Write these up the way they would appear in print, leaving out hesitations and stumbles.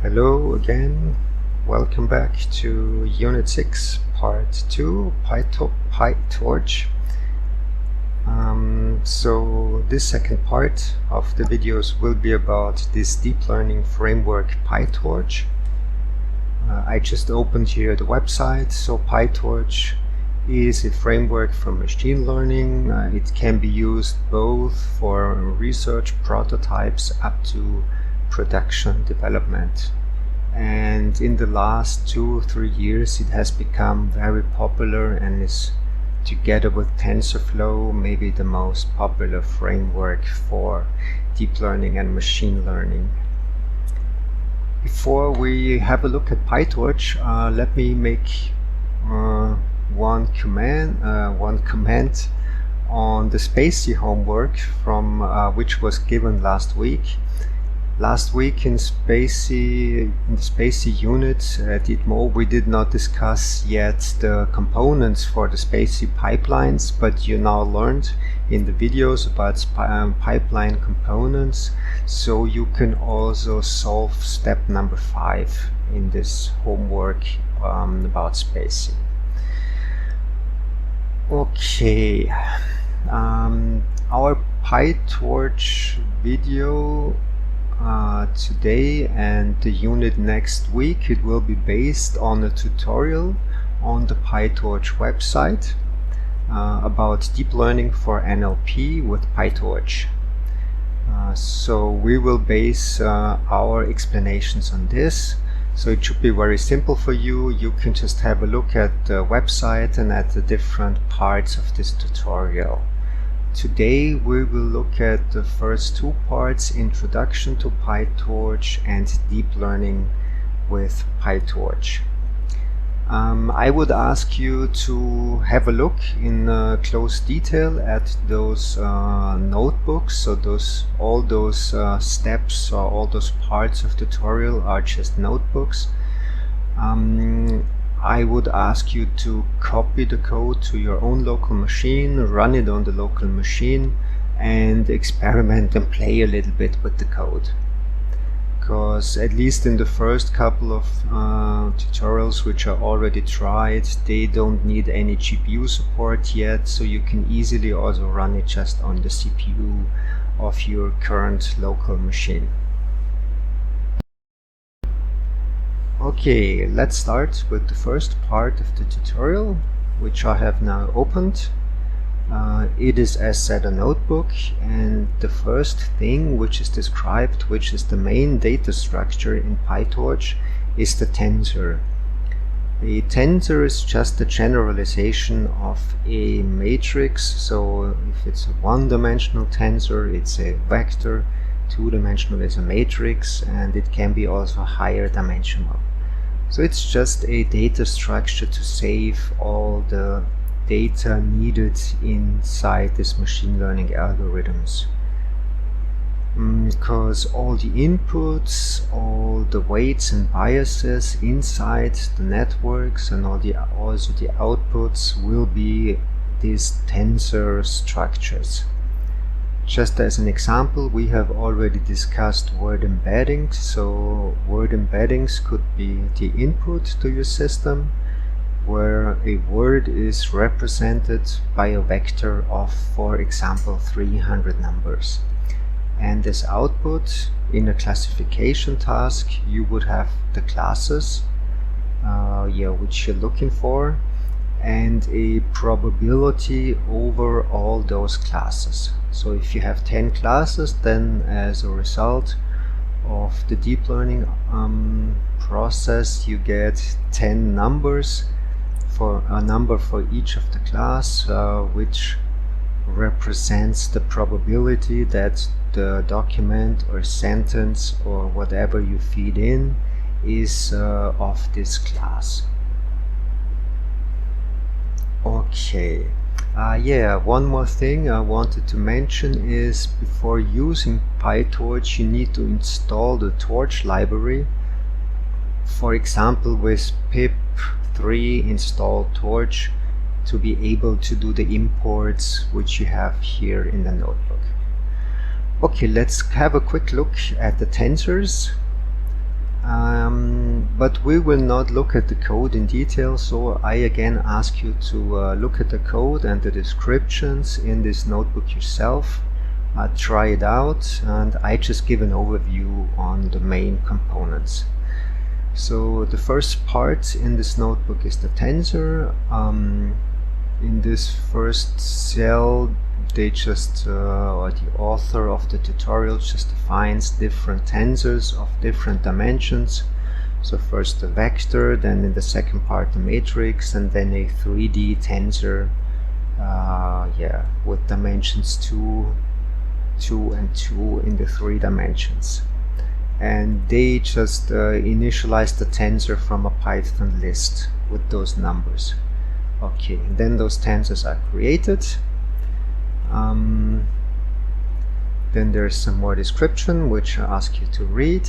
Hello again, welcome back to Unit 6, Part 2, Pytorch. So this second part of the videos will be about this deep learning framework Pytorch. I just opened here the website. So Pytorch is a framework for machine learning. It can be used both for research prototypes up to production development, and in the last 2-3 years it has become very popular and is, together with TensorFlow, maybe the most popular framework for deep learning and machine learning. Before we have a look at Pytorch, let me make one comment on the SPACY homework from which was given last week. Last week in the SPACY unit at DITMO, we did not discuss yet the components for the SPACY pipelines, but you now learned in the videos about pipeline components, so you can also solve step number 5 in this homework about SPACY. Okay, our Pytorch video today and the unit next week, it will be based on a tutorial on the Pytorch website about deep learning for NLP with Pytorch. So we will base our explanations on this, so it should be very simple for you. You can just have a look at the website and at the different parts of this tutorial. Today we will look at the first two parts, Introduction to Pytorch and Deep Learning with Pytorch. I would ask you to have a look in close detail at those notebooks. So all those steps or all those parts of the tutorial are just notebooks. I would ask you to copy the code to your own local machine, run it on the local machine, and experiment and play a little bit with the code. Because at least in the first couple of tutorials which are already tried, they don't need any GPU support yet, so you can easily also run it just on the CPU of your current local machine. Okay, let's start with the first part of the tutorial, which I have now opened. It is, as said, a notebook, and the first thing which is described, which is the main data structure in Pytorch, is the tensor. A tensor is just a generalization of a matrix. So if it's a one-dimensional tensor, it's a vector. Two-dimensional is a matrix, and it can be also higher dimensional. So it's just a data structure to save all the data needed inside this machine learning algorithms. Because all the inputs, all the weights and biases inside the networks, and also the outputs will be these tensor structures. Just as an example, we have already discussed word embeddings. So word embeddings could be the input to your system, where a word is represented by a vector of, for example, 300 numbers. And as output, in a classification task, you would have the classes which you're looking for, and a probability over all those classes. So if you have 10 classes, then as a result of the deep learning process, you get 10 numbers, for a number for each of the class, which represents the probability that the document or sentence or whatever you feed in is of this class. Okay. One more thing I wanted to mention is, before using Pytorch, you need to install the Torch library. For example, with pip3 install Torch to be able to do the imports which you have here in the notebook. Okay, let's have a quick look at the tensors. But we will not look at the code in detail, so I again ask you to look at the code and the descriptions in this notebook yourself. Try it out, and I just give an overview on the main components. So the first part in this notebook is the tensor. In this first cell, they just, or the author of the tutorial just defines different tensors of different dimensions. So first the vector, then in the second part the matrix, and then a 3D tensor, with dimensions 2, 2 and 2 in the 3 dimensions. And they just initialize the tensor from a Python list with those numbers. Okay, and then those tensors are created. Then there's some more description which I ask you to read.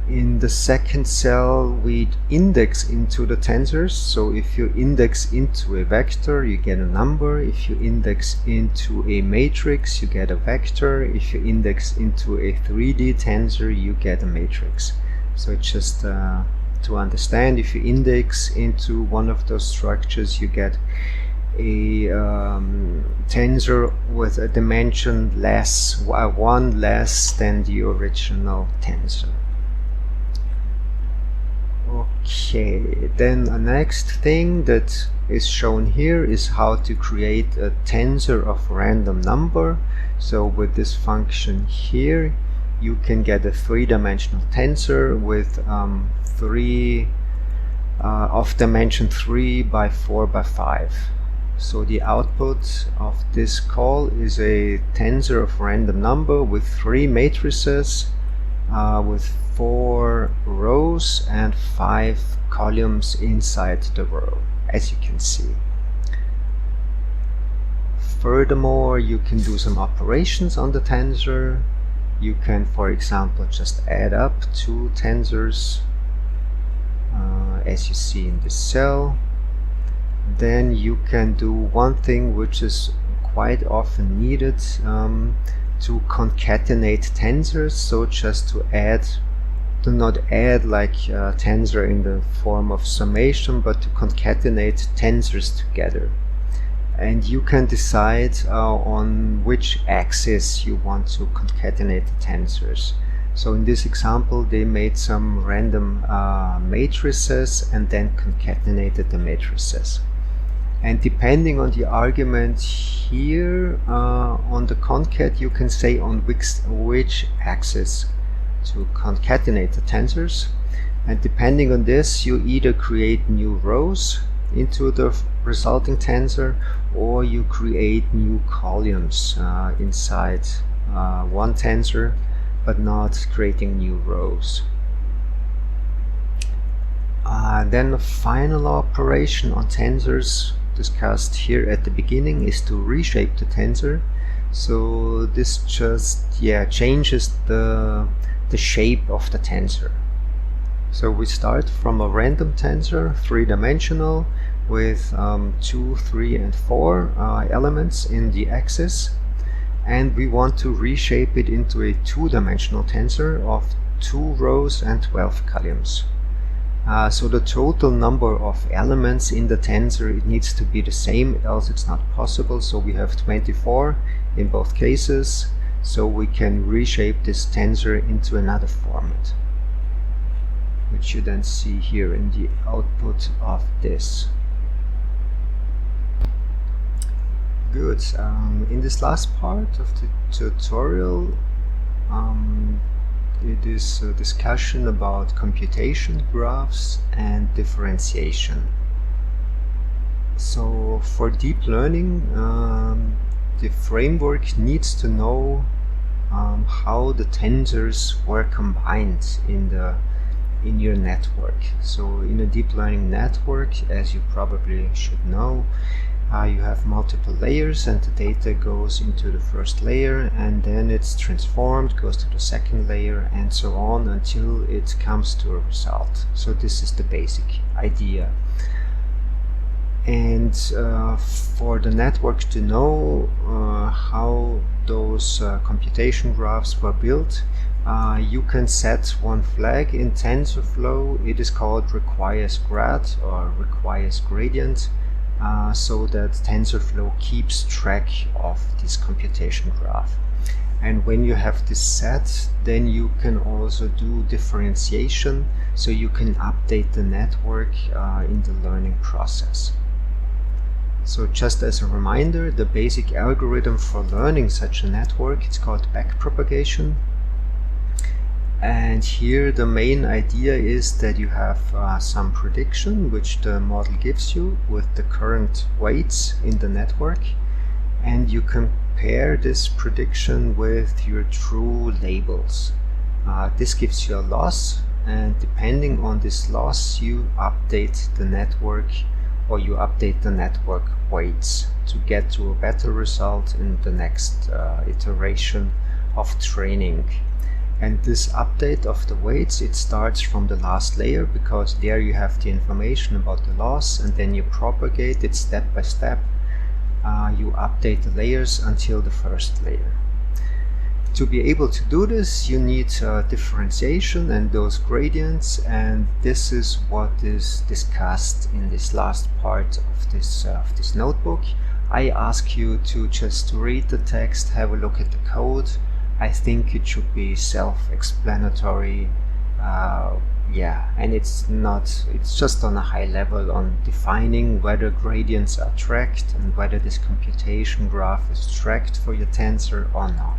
In the second cell we index into the tensors. So if you index into a vector, you get a number. If you index into a matrix, you get a vector. If you index into a 3D tensor, you get a matrix. So it's just to understand, if you index into one of those structures, you get a tensor with a dimension less, one less than the original tensor. Okay, then the next thing that is shown here is how to create a tensor of random number. So with this function here, you can get a 3-dimensional tensor with of dimension 3 by 4 by 5. So the output of this call is a tensor of random number with 3 matrices with 4 rows and 5 columns inside the row, as you can see. Furthermore, you can do some operations on the tensor. You can, for example, just add up 2 tensors, as you see in this cell. Then you can do one thing which is quite often needed, to concatenate tensors. So just to add, do not add like a tensor in the form of summation, but to concatenate tensors together. And you can decide on which axis you want to concatenate the tensors. So in this example, they made some random matrices and then concatenated the matrices. And depending on the argument here on the concat, you can say on which axis to concatenate the tensors. And depending on this, you either create new rows into the resulting tensor, or you create new columns inside one tensor, but not creating new rows. Then the final operation on tensors discussed here at the beginning is to reshape the tensor. So this just changes the shape of the tensor. So we start from a random tensor, 3-dimensional, with 2, 3 and 4 elements in the axis, and we want to reshape it into a 2-dimensional tensor of 2 rows and 12 columns. So the total number of elements in the tensor, it needs to be the same, else it's not possible. So we have 24 in both cases, so we can reshape this tensor into another format, which you then see here in the output of this. Good. In this last part of the tutorial, it is a discussion about computation graphs and differentiation. So for deep learning, the framework needs to know how the tensors were combined in your network. So in a deep learning network, as you probably should know, you have multiple layers, and the data goes into the first layer, and then it's transformed, goes to the second layer, and so on until it comes to a result. So this is the basic idea. And for the network to know how those computation graphs were built, you can set one flag in TensorFlow. It is called requires grad or requires gradient, so that TensorFlow keeps track of this computation graph. And when you have this set, then you can also do differentiation, so you can update the network in the learning process. So just as a reminder, the basic algorithm for learning such a network, it's called backpropagation. And here the main idea is that you have some prediction which the model gives you with the current weights in the network, and you compare this prediction with your true labels. This gives you a loss, and depending on this loss you update the network, or you update the network weights to get to a better result in the next iteration of training. And this update of the weights, it starts from the last layer, because there you have the information about the loss, and then you propagate it step by step. You update the layers until the first layer. To be able to do this, you need differentiation and those gradients, and this is what is discussed in this last part of this notebook. I ask you to just read the text, have a look at the code. I think it should be self-explanatory, and it's just on a high level on defining whether gradients are tracked and whether this computation graph is tracked for your tensor or not.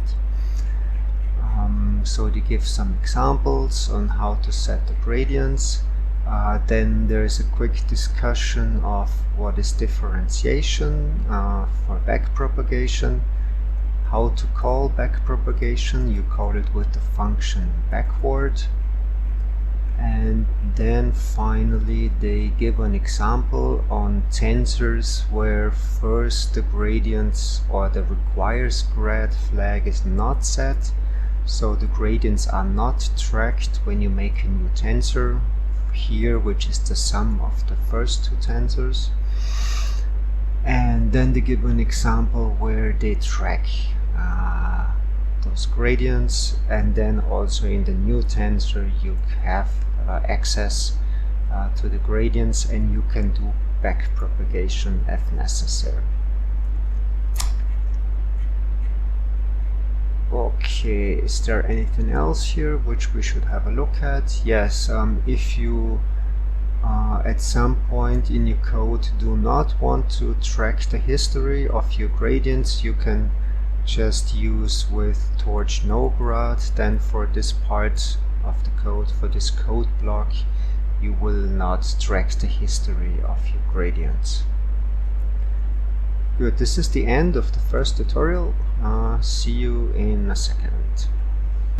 So they give some examples on how to set the gradients. Then there is a quick discussion of what is differentiation for backpropagation. How to call backpropagation, you call it with the function backward. And then finally they give an example on tensors where first the gradients or the requires grad flag is not set, so the gradients are not tracked when you make a new tensor here, which is the sum of the first two tensors. And then they give an example where they track those gradients, and then also in the new tensor you have access to the gradients, and you can do backpropagation if necessary. Okay, is there anything else here which we should have a look at? Yes, if you at some point in your code do not want to track the history of your gradients, you can just use with torch no grad. Then for this part of the code, for this code block, you will not track the history of your gradients. Good, this is the end of the first tutorial. See you in a second.